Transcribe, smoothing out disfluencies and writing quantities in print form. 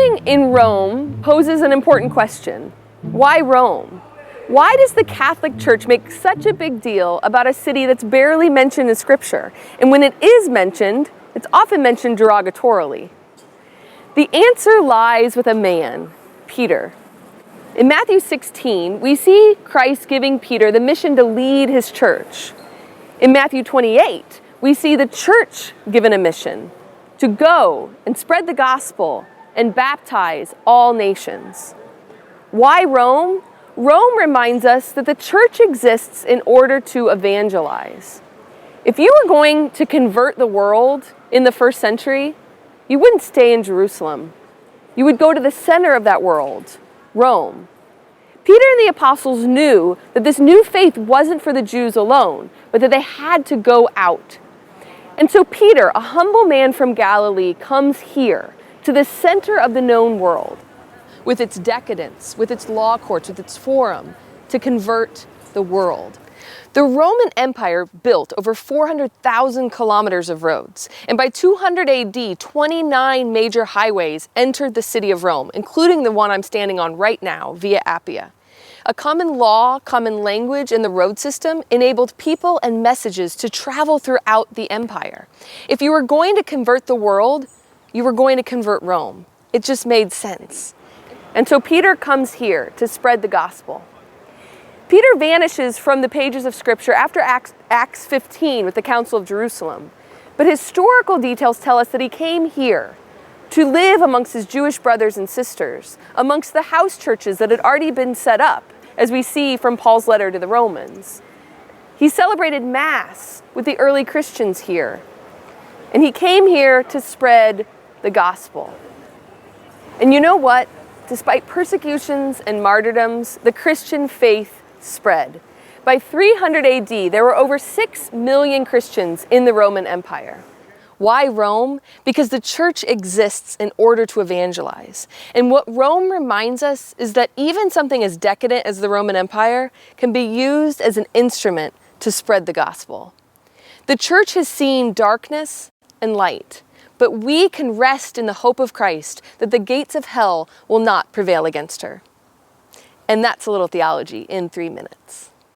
Living in Rome poses an important question. Why Rome? Why does the Catholic Church make such a big deal about a city that's barely mentioned in Scripture? And when it is mentioned, it's often mentioned derogatorily. The answer lies with a man, Peter. In Matthew 16, we see Christ giving Peter the mission to lead his church. In Matthew 28, we see the church given a mission to go and spread the gospel and baptize all nations. Why Rome? Rome reminds us that the church exists in order to evangelize. If you were going to convert the world in the first century, you wouldn't stay in Jerusalem. You would go to the center of that world, Rome. Peter and the apostles knew that this new faith wasn't for the Jews alone, but that they had to go out. And so Peter, a humble man from Galilee, comes here to the center of the known world, with its decadence, with its law courts, with its forum, to convert the world. The Roman Empire built over 400,000 kilometers of roads, and by 200 AD, 29 major highways entered the city of Rome, including the one I'm standing on right now, Via Appia. A common law, common language in the road system enabled people and messages to travel throughout the empire. If you were going to convert the world, you were going to convert Rome. It just made sense. And so Peter comes here to spread the gospel. Peter vanishes from the pages of Scripture after Acts 15 with the Council of Jerusalem. But historical details tell us that he came here to live amongst his Jewish brothers and sisters, amongst the house churches that had already been set up, as we see from Paul's letter to the Romans. He celebrated Mass with the early Christians here. And he came here to spread the gospel. And you know what? Despite persecutions and martyrdoms, the Christian faith spread. By 300 AD, there were over 6 million Christians in the Roman Empire. Why Rome? Because the church exists in order to evangelize. And what Rome reminds us is that even something as decadent as the Roman Empire can be used as an instrument to spread the gospel. The church has seen darkness and light, but we can rest in the hope of Christ that the gates of hell will not prevail against her. And that's a little theology in 3 minutes.